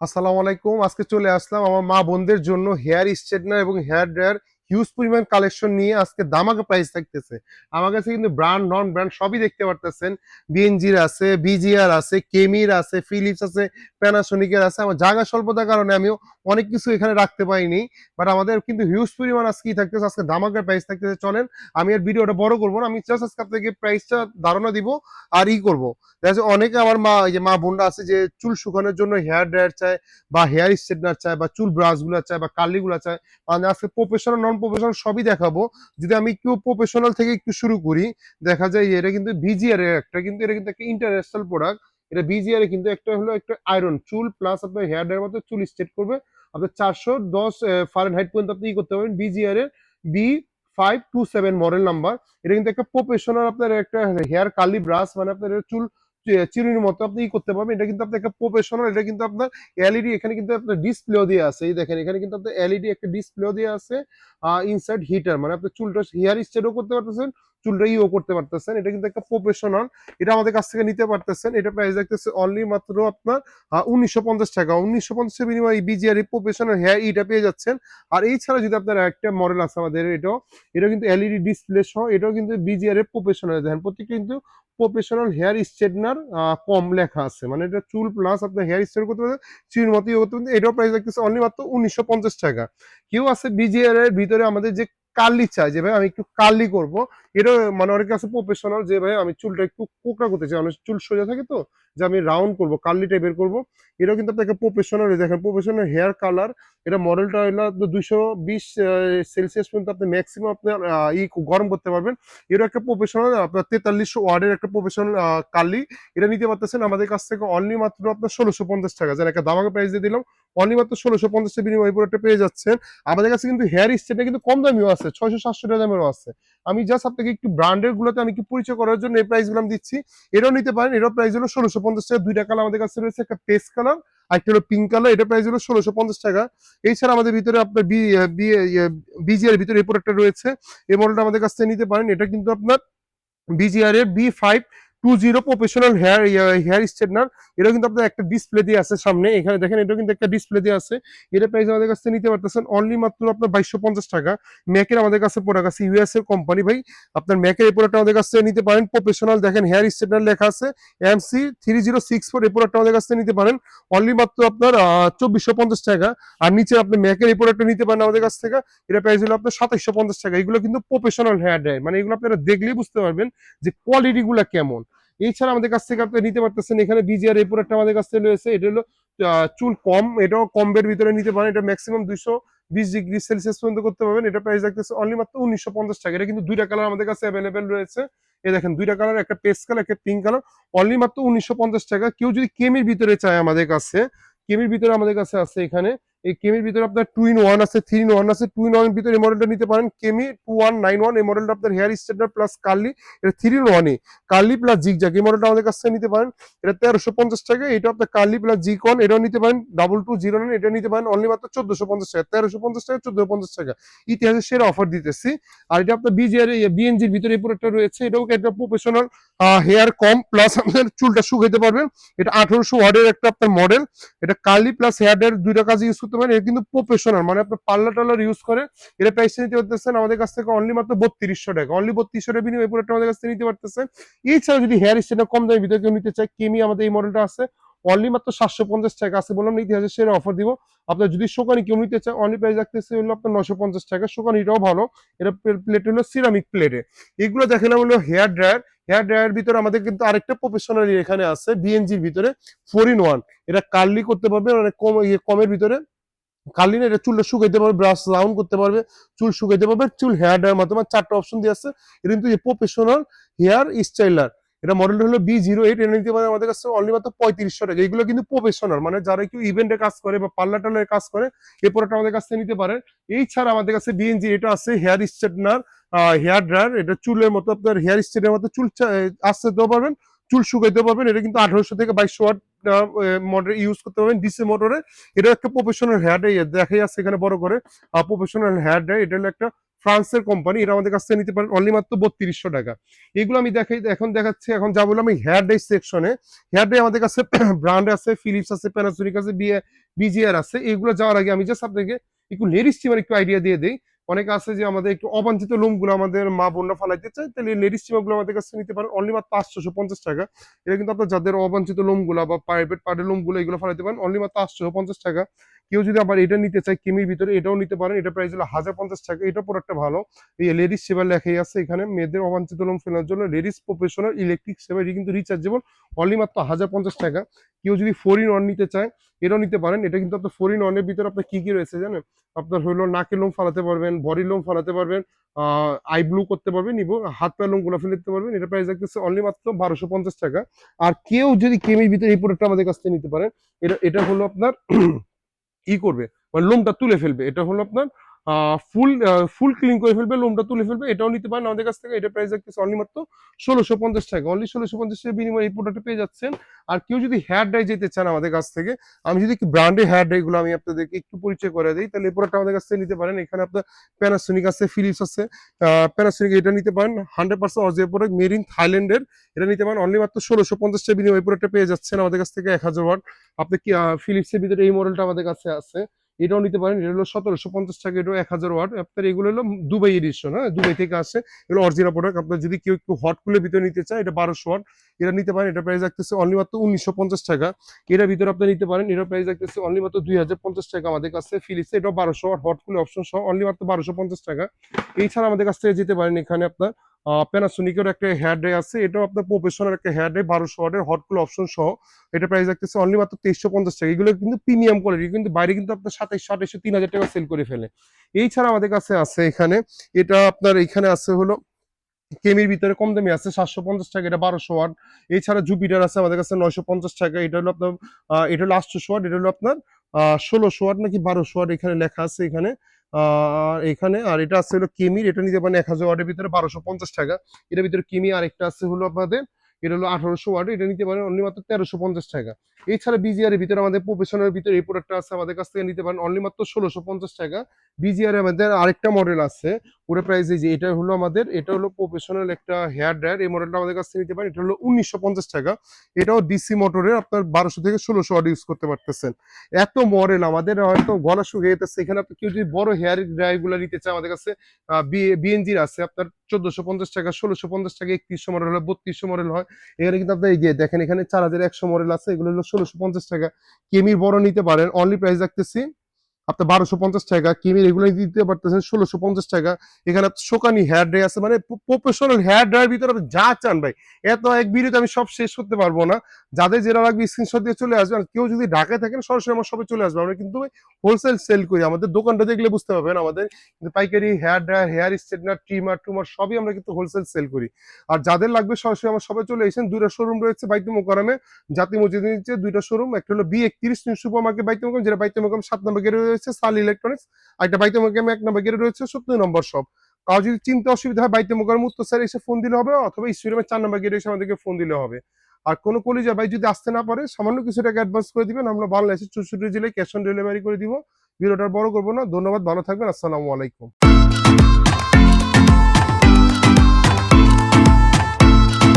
আসসালামু আলাইকুম। আজকে চলে আসলাম আমার মা বোনদের জন্য হেয়ার স্ট্রেটনার এবং হেয়ার ড্রায়ার হিউজ পরিমাণ কালেকশন নিয়ে। আজকে দামাকা প্রাইস থাকতেছে। আমার কাছে কিন্তু ব্র্যান্ড নন ব্র্যান্ড সবই দেখতে পারতেছেন। বিএনজির আছে, বিজিআর আছে, কেমির আছে, ফিলিপস আছে, প্যানাসোনিকের আছে। আমার জায়গা স্বল্পতার কারণে আমিও অনেক কিছু এখানে রাখতে পারিনি। বাট আমাদের কিন্তু হিউজ পরিমাণ আজকেই থাকতেছে। আজকে দামাকা প্রাইস থাকতেছে। চলেন আমি আর ভিডিওটা বড় করব না। আমি জাস্ট আজকে আপনাকে প্রাইসটা ধারণা দিব আর করব। দেখা যাচ্ছে অনেকে আমার মা এই যে মা বোনরা আছে যে চুল শুকানোর জন্য হেয়ার ড্রায়ার চায় বা হেয়ার স্ট্রেটনার চায় বা চুল ব্রাশ গুলা চায় বা কার্লি গুলা চায়। মানে আজকে প্রফেশনাল নন প্রফেশনাল সবই দেখাবো। যদি আমি একটু প্রফেশনাল থেকে একটু শুরু করি, দেখা যায় এটা কিন্তু বিজিআর এর একটা, কিন্তু এটা কিন্তু একটা ইন্টারন্যাশনাল প্রোডাক্ট। এটা বিজিআর এর কিন্তু একটা হলো একটা আয়রন চুল প্লাস আপনার হেয়ার ড্রায়ার মতো চুল স্ট্রেট করবে। আপনার 410 ফারেনহাইট পর্যন্ত আপনি করতে পারবেন। বিজিআর এর B527 মডেল নাম্বার। এটা কিন্তু একটা প্রফেশনাল আপনার একটা হেয়ার কার্লি ব্রাশ, মানে আপনার চুল চিরুনির মতো আপনি করতে পারবেন। এটা কিন্তু আপনার একটা প্রফেশনাল। এটা কিন্তু আপনার এলইডি, এখানে কিন্তু আপনার ডিসপ্লেও দিয়ে আছে। এই দেখেন এখানে কিন্তু আপনার এলইডি একটা ডিসপ্লেও দিয়ে আছে। ইনসাইড হিটার, মানে আপনি চুলটা হেয়ার স্ট্রেটও করতে পারতেছেন, চুলটা করতে পারতেছেন। এটা কিন্তু একটা প্রফেশনাল। এটা আমাদের কাছ থেকে নিতে পারতেছেন। এটা প্রাইস দেখতেছে অনলি মাত্র আপনার 1950 টাকা। 1950 বিনিময়ে বিজিআর প্রফেশনাল হেয়ার এটা পেয়ে যাচ্ছেন। আর এই ছাড়া যদি আপনার একটা মডেল আছে আমাদের, এটা কিন্তু এলইডি ডিসপ্লে সহ, এটাও কিন্তু বিজিআর এর প্রফেশনাল। দেখেন প্রত্যেকটা কিন্তু প্রফেশনাল হেয়ার স্ট্রেটনার কম লেখা আছে, মানে এটা চুল প্লাস আপনার হেয়ার স্ট্রেট করতে পারবেন, চুল মতো করতে পারবেন। এটাও প্রাইস রাখতেছে অনলি মাত্র 1950 টাকা। কেউ আছে বিজিআর এর ভিতরে আমাদের যে কার্লি চাই, যে ভাই আমি একটু কার্লি করব, এটা মানে অনেক আছে প্রফেশনাল যে ভাই আমি চুলটা একটু কোকড়া করতে চাই, অনেক চুল সোজা থাকে তো, যে আমি রাউন্ড করব কার্লি টাইপের করব। এটাও কিন্তু আপনাকে প্রফেশনাল। দেখেন প্রফেশনাল হেয়ার কালার। এটা মডেলটা হলো 220 সেলসিয়াস পর্যন্ত আপনি ম্যাক্সিমাম আপনার গরম করতে পারবেন। এর একটা প্রফেশনাল আপনার 4300 ওয়ার্ডের একটা প্রফেশনাল কার্লি। এটা নিতে পারতেছেন আমাদের কাছ থেকে অনলি মাত্র আপনার 1650 টাকা। যেন একটা দামাকা প্রাইস দিয়ে দিলাম। অনলি মাত্র 1650 বিনিময় প্রোডাক্টটা পেয়ে যাচ্ছেন। আমাদের কাছে কিন্তু হেয়ার স্টেটটা কিন্তু কম দামিও আছে, 600-700 টাকা দামেরও আছে। আমি জাস্ট আপনাকে একটু ব্র্যান্ডের গুলোতে আমি একটু পরিচয় করার জন্য এই প্রাইস গুলো আমি দিচ্ছি। এটাও নিতে পারেন। এটাও প্রাইস হলো 1650 টাকা। দুইটা কালার আমাদের কাছে রয়েছে, একটা পেস্ট কালার আর একটা হলো পিঙ্ক কালার। এটা প্রাইস হলো 1650 টাকা। এছাড়া আমাদের ভিতরে আপনার বিজিআর ভিতরে এই প্রোডাক্টটা রয়েছে। এই মডেলটা আমাদের কাছ থেকে নিতে পারেন। এটা কিন্তু আপনার বিজিআর এর B520 প্রফেশনাল হেয়ার স্ট্রেটনার। এটা কিন্তু আপনার একটা ডিসপ্লে দিয়ে আছে সামনে, এখানে দেখেন এটা কিন্তু একটা ডিসপ্লে দিয়ে আছে। এটা প্রাইস আমাদের কাছে নিতে পারতেছেন অনলি মাত্র আপনার 2250 টাকা। ম্যাকের আমাদের কাছে প্রোডাক্ট আছে, ইউএস এর কোম্পানি ভাই। আপনার ম্যাকের এই প্রোডাক্ট আমাদের কাছে নিতে পারেন প্রফেশনাল। দেখেন হেয়ার স্ট্রেটনার লেখা আছে MC3064। এই প্রোডাক্ট আমাদের কাছে নিতে পারেন অনলি মাত্র আপনার 2450 টাকা। আর নিচে আপনি ম্যাকের এই প্রোডাক্টটা নিতে পারেন আমাদের কাছ থেকে। এটা প্রাইস হলো আপনার 2750 টাকা। এগুলো কিন্তু প্রফেশনাল হেয়ার ড্রায়ার, মানে এগুলো আপনারা দেখলেই বুঝতে পারবেন যে কোয়ালিটি গুলা কেমন। এছাড়া আমাদের কাছ থেকে আপনি নিতে পারতেছেন এখানে বিজিআর এই প্রোডাক্ট আমাদের কাছ থেকে রয়েছে। এটা হলো চুল কম, এটাও কম বের ভিতরে নিতে পারেন। এটা ম্যাক্সিমাম 220 ডিগ্রি সেলসিয়াস পর্যন্ত করতে পারবেন। এটা প্রাইস রাখতেছে অনলি মাত্র 1950 টাকা। এটা কিন্তু দুইটা কালার আমাদের কাছে অ্যাভেলেবেল রয়েছে। এই দেখেন দুইটা কালার, একটা পেস্ট কালার একটা পিঙ্ক কালার। অনলি মাত্র 1950 টাকা। কেউ যদি কেমির ভিতরে চায় আমাদের কাছে, কেমির ভিতরে আমাদের কাছে আছে এখানে। এই কেমির ভিতরে আপনার 2 in 1 আছে, 3 in 1 আছে। 2 in 1 এর ভিতরে এই মডেলটা নিতে পারেন, কেমি 2191। এই মডেলটা আপনার হেয়ার স্ট্রেটনার প্লাস কার্লি। এটা 3 in 1 কার্লি প্লাস জিগজ্যাগ। এই মডেলটা আমাদের কাছ থেকে নিতে পারেন। এটা 1350 টাকা। এটা আপনার কার্লি প্লাস জিকন, এটাও নিতে পারেন। 2209 এটা নিতে পারেন অনলি মাত্র 1450 টাকা। 1350 টাকা, 1450 টাকা। ইতিহাসের সেরা অফার দিতেছি। আর এটা আপনার বিজিআর বিএনজির ভিতরে এই প্রোডাক্টটা রয়েছে। এটাও একটা প্রফেশনাল হেয়ার কম প্লাস আপনার চুলটা শুকাইতে পারবেন। এটা 1800 ওয়ার্ডের একটা আপনার মডেল। এটা কার্লি প্লাস হেয়ার ড্রায়ার দুইটা কাজে ইউজ করতে পারেন। এটা কিন্তু প্রফেশনাল, মানে আপনার পার্লার টার্লার ইউজ করে। এটা প্রাইস নিতে পারতেছেন আমাদের কাছ থেকে অনলি মাত্র 3200 টাকা। অনলি 3200 টাকা বিনিময়ে এই প্রোডাক্ট আমাদের কাছ থেকে নিতে পারতেছেন। এছাড়া যদি হেয়ার স্টাইল কম দামের ভিতরে কেউ নিতে চায়, কেমি আমাদের এই মডেলটা আছে অনলি মাত্র 750 টাকা আছে। বললাম না ইতিহাসের সেরা অফার দিব। আপনার যদি শোকানি কেউ নিতে চায়, অনলি প্রাইস রাখতেছে হলো আপনার 950 টাকা। শোকানিটাও ভালো। এটা প্লেট হলো সিরামিক প্লেটে। এগুলো দেখালাম হলো হেয়ার ড্রায়ার। হেয়ার ড্রায়ার ভিতরে আমাদের কিন্তু আরেকটা প্রফেশনাল এখানে আছে বিএনজির ভিতরে 4 in 1। এটা কার্লি করতে পারবে অনেক কম কমের ভিতরে। কার্লি না, এটা চুলটা শুকাইতে পারবে, ব্রাশ রাউন্ড করতে পারবে, চুল শুকাইতে পারবে, চুল হেয়ার ড্রায়ার মাধ্যমে 4টা অপশন দিয়ে আছে। এটা কিন্তু প্রফেশনাল হেয়ার স্টাইলার। এটা মডেলটা হলো B08। এটা নিতে পারে আমাদের কাছে অনলি মাত্র 3500 টাকা। এগুলো কিন্তু প্রফেশনাল, মানে যারা একটু ইভেন্টে কাজ করে বা পার্লার টার্লারে কাজ করে, এই প্রোডাক্ট আমাদের কাছে নিতে পারে। এই ছাড়া আমাদের কাছে বিএনজি এটা আছে হেয়ার স্ট্রেটনার হেয়ার ড্রায়ার। এটা চুলের মতো আপনার হেয়ার স্ট্রেটের মতো চুল আসতে দিতে পারবেন, চুল শুকাইতে পারবেন। এটা কিন্তু 1800 থেকে 2200 ওয়াট মডেল ইউজ করতে পারবেন ডিসি মোটরে। এটা একটা প্রফেশনাল হেয়ার ড্রায়ার দেখাই আছে এখানে বড় করে, প্রফেশনাল হেয়ার ড্রায়ার। এটা হলো একটা ফ্রান্সের কোম্পানি, এটা আমাদের কাছ থেকে নিতে পারেন অনলি মাত্র 3200 টাকা। এগুলো আমি দেখাই, এখন দেখাচ্ছি, এখন যা বললাম আমি হেয়ার ডাই সেকশনে। হেয়ার ডাই আমাদের কাছে ব্র্যান্ড আছে, ফিলিপস আছে, প্যানাসোনিক আছে, বিজিআর আছে। এগুলো যাওয়ার আগে আমি জাস্ট আপনাকে একটু লেডিস স্টিমার একটু আইডিয়া দিয়ে দিই। অনেকে আছে যে আমাদের একটু অবাঞ্ছিত লোমগুলো আমাদের মা বোনরা ফালাইতে চায়, তাহলে লেডিস স্টিমার গুলো আমাদের কাছে নিতে পারেন অনলি মাত্র 850 টাকা। এটা কিন্তু আপনার যাদের অবাঞ্ছিত লোমগুলো বা প্রাইভেট পার্টের লোমগুলো এগুলো ফালাইতে পারেন অনলি মাত্র 850 টাকা। কেউ যদি আবার এটা নিতে চায় কিমির ভিতরে, এটাও নিতে পারেন। এটা প্রাইস হলো 1050 টাকা। এটা প্রোডাক্টটা ভালো, এই লেডিস সেবার লেখাই আছে এখানে, মেয়েদের অবাঞ্ছিত লোম ফেলার জন্য লেডিস প্রফেশনাল ইলেকট্রিক সেবার, এটি কিন্তু রিচার্জেবল, অনলি মাত্র 1050 টাকা। কেউ যদি 4 in 1 নিতে চায় এটাও নিতে পারেন। এটা কিন্তু আপনার 4 in 1 এর ভিতরে আপনার কি কি রয়েছে জানেন? আপনার হলো নাকের লোম ফালাতে পারবেন, বডি লোম ফালাতে পারবেন, আই ব্লু করতে পারবেন, হাত পায়ের লোম গুলা ফেলে দিতে পারবেন। এটা প্রাইস রাখতেছে অনলি মাত্র 1250 টাকা। আর কেউ যদি কেমির ভিতরে এই প্রোডাক্টটা আমাদের কাছ থেকে নিতে পারেন, এটা হলো আপনার করবে, মানে লোমটা তুলে ফেলবে। এটা হলো আপনার ফুল ফুল ক্লিন করে ফেলবে, লোমটা তুলে ফেলবে। এটাও নিতে পারেন আমাদের কাছ থেকে। এটা প্রাইস রাখতেছে অনলি মাত্র 1650 টাকা। অনলি 1650 টাকা বিনিময়ে এই প্রোডাক্টটা পেয়ে যাচ্ছেন। আর কেউ যদি হেয়ার ডাই যেতে চান আমাদের কাছ থেকে, আমি যদি ব্র্যান্ডের হেয়ার ডাই গুলো আমি আপনাদেরকে একটু পরিচয় করে দিই, তাহলে এই প্রোডাক্টটা আমাদের কাছ থেকে নিতে পারেন। এখানে আপনার প্যানাসোনিক আছে, ফিলিপস আছে। প্যানাসোনিক এটা নিতে পারেন 100% অরিজিনাল প্রোডাক্ট, মেড ইন থাইল্যান্ডের। এটা নিতে পারেন অনলি মাত্র 1650 টাকা বিনিময়ে এই প্রোডাক্টটা পেয়ে যাচ্ছেন আমাদের কাছ থেকে 1000 ওয়াট। আপনি কি ফিলিপসের ভিতরে এই মডেলটা আমাদের কাছে আছে, এটাও নিতে পারেন। এটা হলো 1750 টাকা, এটাও 1000 ওয়াট। আপনার এগুলো হলো দুবাই এডিশন, হ্যাঁ, দুবাই থেকে আসে, এগুলো অরিজিনাল প্রোডাক্ট। আপনার যদি কেউ একটু হট কুলের ভিতরে নিতে চায়, এটা 1200 ওয়াট, এটা নিতে পারেন। এটা প্রাইস রাখতেছে অনলি মাত্র 1950 টাকা। এটার ভিতরে আপনি নিতে পারেন, এটার প্রাইস রাখতেছে অনলি মাত্র 2050 টাকা আমাদের কাছে। ফিলিপস এটাও 1200 ওয়াট, হট কুলের অপশন সহ অনলি মাত্র 1250 টাকা। এছাড়া আমাদের কাছ থেকে যেতে পারেন, এখানে আপনার প্যানাসোনিকের একটা হেয়ার ড্রাই আছে, এটাও আপনার প্রফেশনাল একটা হেয়ার ড্রাই 1200 ওয়াটের, হট কুল অপশন সহ। এটা প্রাইস রাখতেছে অনলি মাত্র 2350 টাকা। এগুলো কিন্তু প্রিমিয়াম কোয়ালিটি, কিন্তু বাইরে কিন্তু আপনার 2700 3000 টাকা সেল করে ফেলে। এছাড়া আমাদের কাছে আছে এখানে, এটা আপনার এখানে আছে হলো কেমির ভিতরে কম দামি আছে 750 টাকা, এটা 1200 ওয়াট। এছাড়া জুপিটার আছে আমাদের কাছে 950 টাকা। এটা হলো আপনার এটা হলো 800 ওয়াট। এটা হলো আপনার 1600 ওয়াট নাকি 1200 ওয়াট এখানে লেখা আছে এখানে। এখানে আর এটা আছে হলো কেমির, এটা নিতে পারেন 1000 ওয়াটের ভিতরে 1250 টাকা। এটার ভিতরে কেমি, আর একটা আছে হলো আপনাদের, এটা হলো 1800 ওয়াট, এটা নিতে পারেন অনলি মাত্র 1350 টাকা। এছাড়া বিজিআর এর ভিতরে আমাদের প্রফেশনাল ভিতরে এই প্রোডাক্টটা আছে আমাদের কাছ থেকে নিতে পারেন অনলি মাত্র 1650 টাকা। বিজিআর এর আমাদের আরেকটা মডেল আছে, ওটা প্রাইস এই যে, এটা হলো আমাদের, এটা হলো প্রফেশনাল একটা হেয়ার ড্রায়ার। এই মডেলটা আমাদের কাছ থেকে নিতে পারেন, এটা হলো 1950 টাকা। এটাও ডিসি মোটরের, আপনার 1200 থেকে 1600 ওয়াট ইউজ করতে পারতেছেন। এত মডেল আমাদের, হয়তো গলা শুকিয়ে যেতেছে। এখানে আপনি কেউ যদি বড় হেয়ার ড্রায়ার গুলো নিতে চান, আমাদের কাছে বিএনজির আছে আপনার 1450 টাকা, 1650 টাকা, 3100 মডেল হয়, 3200 মডেল হয়। এখানে কিন্তু আপনার এই যে দেখেন, এখানে 4100 মডেল আছে, এগুলো হলো 1650 টাকা। কেমির বড় নিতে পারেন, অনলি প্রাইস রাখতেছি আপনার 1250 টাকা। কিমি রেগুলার দিতে পারতেছেন 1650 টাকা। এখানে শোকানি হেয়ার ড্রাই আছে, মানে প্রফেশনাল হেয়ার ড্রাইয়ের ভিতরে আপনি যা চান ভাই, এত এক ভিডিওতে আমি সব শেষ করতে পারবো না। যাদের যেটা লাগবে স্ক্রিনশট দিয়ে চলে আসবেন। কেউ যদি ঢাকায় থাকেন সরাসরি আমার শপে চলে আসবে। আমরা কিন্তু হোলসেল সেল করি, আমাদের দোকানটা দেখলে বুঝতে পারবেন। আমাদের কিন্তু পাইকারি hair dryer, hair straightener, trimmer টুমার সবই আমরা কিন্তু হোলসেল সেল করি। আর যাদের লাগবে সরাসরি আমার শপে চলে এসেছেন। দুইটা শোরুম রয়েছে বাইতুল মোকাররমে, জাতি মসজিদের নিচে দুইটা শোরুম। একটা হলো B31 নিউ সুপার মার্কেট বাইতুল মোকাররম, যেটা বাইতুল মোকাররম 7 নম্বর গেটে রয়েছে, সাল ইলেকট্রনিক্স। আর একটা বাইতুল মোকাররমে 1 নম্বর গেটে রয়েছে 70 নম্বর শপ। কারো যদি চিন্তা অসুবিধা হয়, বাইতুল মোকাররম উত্তর স্যার এসে ফোন দিলে হবে, অথবা স্টেডিয়ামের 4 নম্বর গেটে এসে আমাদেরকে ফোন দিলে হবে। আর কোনো কলিজা ভাই যদি আসতে না পারে, সামান্য কিছু টাকা অ্যাডভান্স করে দিবেন, আমরা বাংলাদেশের 64 জেলায় ক্যাশ অন ডেলিভারি করে দিব। ভিডিওটা বড় করবো না। ধন্যবাদ, ভালো থাকবেন, আসসালামু আলাইকুম।